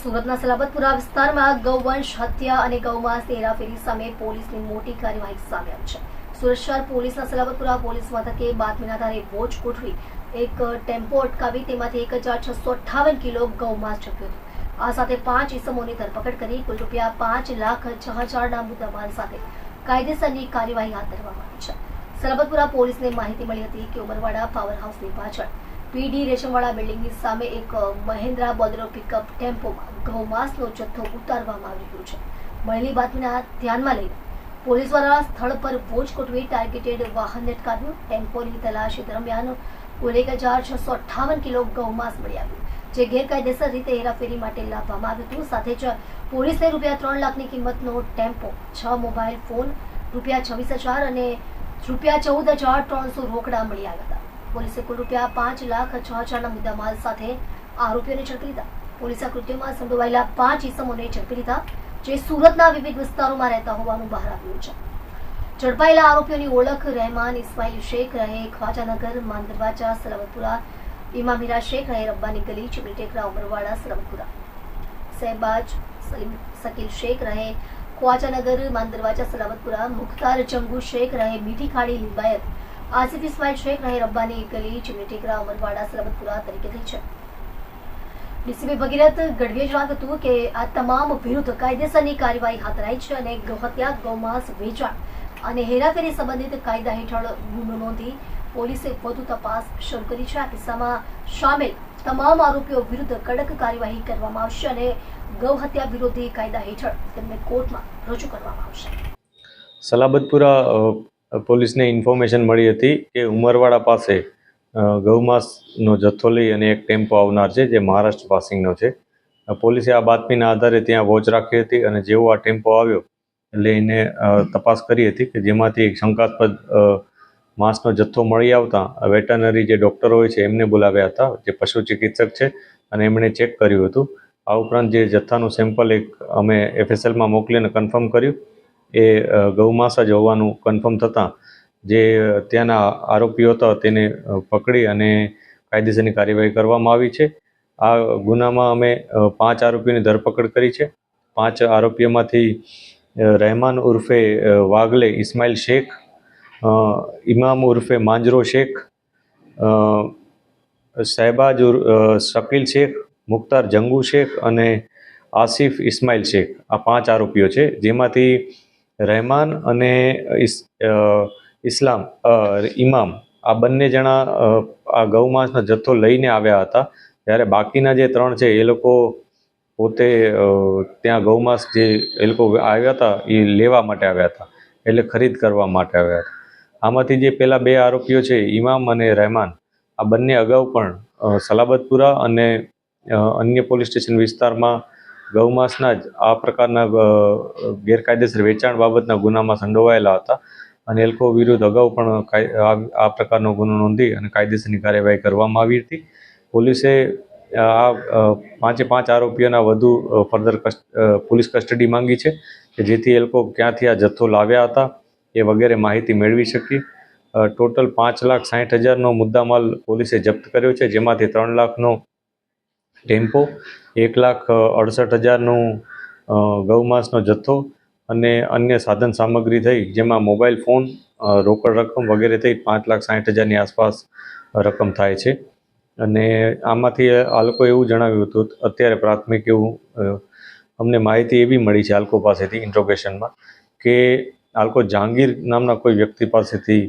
સુરતના સલાબતપુરા વિસ્તારમાં ગૌવંશ હત્યા અને ગૌમાંસની હેરાફેરી સામે પોલીસની મોટી કાર્યવાહી સામે આવી છે. સુરત શહેર પોલીસના સલાબતપુરા પોલીસ મથકે બાતમીના આધારે વોચ ગોઠવી એક ટેમ્પો અટકાવી તેમાંથી 1658 કિલો ગૌમાંસ ઝડપ્યું હતું. આ સાથે 5 ઇસમોની ધરપકડ કરી કુલ ₹5,06,000ના મુદ્દામાલ સાથે કાયદેસરની કાર્યવાહી હાથ ધરવામાં આવી છે. સલાબતપુરા પોલીસને માહિતી મળી હતી કે ઉમરવાડા પાવર હાઉસની પાછળ પીડી રેશમવાળા બિલ્ડિંગની સામે એક મહિન્દ્રા બોલેરો પિકઅપ ટેમ્પોમાં ગૌમાંસનો જથ્થો ઉતારવામાં આવી રહ્યો છે. મળેલી બાતમીના ધ્યાનમાં લઈને પોલીસ દ્વારા સ્થળ પર વોચ ગોઠવી ટાર્ગેટેડ વાહનને અટકાવ્યું. ટેમ્પોની તલાશી દરમિયાન કુલ 1658 કિલો ગૌમાંસ મળી આવ્યું, જે ગેરકાયદેસર રીતે હેરાફેરી માટે લાવવામાં આવ્યું હતું. સાથે જ પોલીસને ₹3 લાખની કિંમતનો ટેમ્પો, 6 મોબાઈલ ફોન, ₹26,000 અને ₹14,300 રોકડા મળી આવ્યા હતા. પોલીસે કુલ ₹5,06,000ના મુદ્દામાલ સાથે આરોપીઓને ઝડપી લીધા. પોલીસે આ કૃત્યમાં સંડોવાયેલા 5 ઇસમોને ઝડપી લીધા, જે સુરતના વિવિધ વિસ્તારોમાં રહેતા હોવાનું બહાર આવ્યું છે. ઝડપાયેલા આરોપીઓની ઓળખ રહેમાન ઇસ્માઇલ શેખ રહે ખ્વાજાનગર, માંદરવાજા, સલાબતપુરા, ઇમામ હીરા શેખ રહે રબ્બાની ગલી, ચીબલીટેકરા, ઉમરવાડા, સલાબતપુરા, શહેબાજ સલીમ શકીલ શેખ રહે ખ્વાજાનગર, માંદરવાજા, સલાબતપુરા, મુખ્તાર જંગુ શેખ રહે મીઠી ખાડી, લિંબાયત, આસિફ ઇસ્માઇલ શેખ રહે રબ્બાની ગલી, ચીબલીટેકરા, ઉમરવાડા, સલાબતપુરા તરીકે થઈ છે. ડીસીપી ભગીરથ ગઢવીએ જણાવ્યું હતું કે આ તમામ વિરુદ્ધ કાયદેસરની કાર્યવાહી હાથ ધરાઈ છે અને ગૌહત્યા, ગૌમાંસ વેચાણ અને હેરાફેરી સંબંધિત કાયદા હેઠળ ગુનો નોંધી પોલીસે વધુ તપાસ શરૂ કરી છે. આ કિસ્સામાં સામેલ તમામ આરોપીઓ વિરુદ્ધ કડક કાર્યવાહી કરવામાં આવશે અને ગૌહત્યા વિરોધી કાયદા હેઠળ તેમને કોર્ટમાં રજૂ કરવામાં આવશે. સલાબતપુરા પોલીસને ઇન્ફોર્મેશન મળી હતી કે ઉમરવાડા પાસે ગૌમાંસનો જથ્થો લઈ અને એક ટેમ્પો આવનાર છે, જે મહારાષ્ટ્ર પાસિંગનો છે. પોલીસે આ બાતમીના આધારે ત્યાં વોચ રાખી હતી અને જેવો આ ટેમ્પો આવ્યો એટલે એને તપાસ કરી હતી કે જેમાંથી એક શંકાસ્પદ માંસનો જથ્થો મળી આવતા વેટરનરી જે ડૉક્ટર હોય છે એમને બોલાવ્યા હતા, જે પશુ ચિકિત્સક છે, અને એમણે ચેક કર્યું હતું. આ ઉપરાંત જે જથ્થાનું સેમ્પલ એક અમે FSLમાં મોકલીને કન્ફર્મ કર્યું, એ ગૌમાંસ જ હોવાનું કન્ફર્મ થતાં જે ત્યાંના આરોપીઓ હતા તેને પકડી અને કાયદેસરની કાર્યવાહી કરવામાં આવી છે. આ ગુનામાં અમે 5 આરોપીઓની ધરપકડ કરી છે. 5 આરોપીઓમાંથી રહેમાન ઉર્ફે વાગલે ઇસ્માઇલ શેખ, ઇમામ ઉર્ફે માંજરો શેખ, શહેબાજ શકીલ શેખ, મુખ્તાર જંગુ શેખ અને આસિફ ઇસ્માઇલ શેખ, આ 5 આરોપીઓ છે. જેમાંથી રહેમાન અને ઇમામ આ બંને જણા આ ગૌમાંસનો જથ્થો લઈને આવ્યા હતા, જ્યારે બાકીના જે 3 છે એ લોકો પોતે ત્યાં ગૌમાંસ જે એ લોકો આવ્યા હતા એ લેવા માટે આવ્યા હતા, એટલે ખરીદ કરવા માટે આવ્યા હતા. આમાંથી જે પેલા 2 આરોપીઓ છે, ઇમામ અને રહેમાન, આ બંને અગાઉ પણ સલાબતપુરા અને અન્ય પોલીસ સ્ટેશન વિસ્તારમાં ગૌમાંસના જ આ પ્રકારના ગેરકાયદેસર વેચાણ બાબતના ગુનામાં સંડોવાયેલા હતા અને એ લોકો વિરુદ્ધ અગાઉ પણ આ પ્રકારનો ગુનો નોંધી અને કાયદેસરની કાર્યવાહી કરવામાં આવી હતી. પોલીસે આ 5 આરોપીઓના વધુ ફર્ધર પોલીસ કસ્ટડી માંગી છે કે જેથી એ લોકો ક્યાંથી આ જથ્થો લાવ્યા હતા એ વગેરે માહિતી મેળવી શકી. ટોટલ 5,60,000નો મુદ્દામાલ પોલીસે જપ્ત કર્યો છે, જેમાંથી 3 લાખનો ટેમ્પો, 1,68,000નું ગૌમાંસનો જથ્થો અને અન્ય સાધન સામગ્રી થઈ, જેમાં મોબાઈલ ફોન, રોકડ રકમ વગેરે થઈ 5,60,000ની આસપાસ રકમ થાય છે. અને આમાંથી આ લોકો એવું જણાવ્યું હતું, અત્યારે પ્રાથમિક એવું અમને માહિતી એવી મળી છે આ લોકો પાસેથી ઇન્ટ્રોગેશનમાં, કે આ લોકો જહાંગીર નામના કોઈ વ્યક્તિ પાસેથી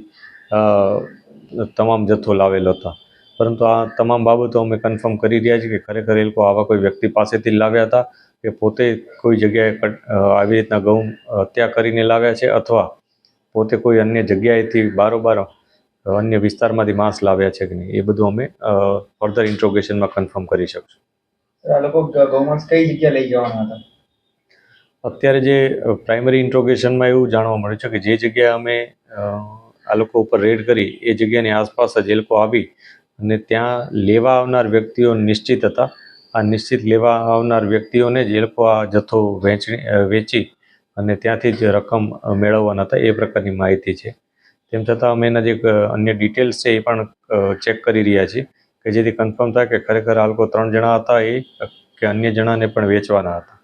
તમામ જથ્થો લાવેલો હતા. પરંતુ આ તમામ બાબતો અમે કન્ફર્મ કરી રહ્યા છીએ કે ખરેખર એ લોકો આવા કોઈ વ્યક્તિ પાસેથી લાવ્યા હતા કે પોતે કોઈ જગ્યાએ આવી રીતના ગૌ હત્યા કરીને લાવ્યા છે, અથવા પોતે કોઈ અન્ય જગ્યાએથી બારોબાર અન્ય વિસ્તારમાંથી માંસ લાવ્યા છે કે નહીં, એ બધું અમે ફર્ધર ઇન્ટ્રોગેશનમાં કન્ફર્મ કરી શકશું. આ લોકો ગૌમાંસ કઈ જગ્યા લઈ જવાના હતા? અત્યારે જે પ્રાઇમરી ઇન્ટ્રોગેશનમાં એવું જાણવા મળ્યું છે કે જે જગ્યાએ અમે આ લોકો ઉપર રેડ કરી એ જગ્યાની આસપાસ જ એ લોકો આવી અને ત્યાં લેવા આવનાર વ્યક્તિઓ નિશ્ચિત હતા. આ નિશ્ચિત લેવા આવનાર વ્યક્તિઓને જ એ લોકો આ જથ્થો વેચી અને ત્યાંથી જ રકમ મેળવવાના હતા, એ પ્રકારની માહિતી છે. તેમ છતાં અમે એના જે અન્ય ડિટેલ્સ છે એ પણ ચેક કરી રહ્યા છીએ કે જેથી કન્ફર્મ થાય કે ખરેખર આ લોકો 3 જણા હતા એ કે અન્ય જણાને પણ વેચવાના હતા.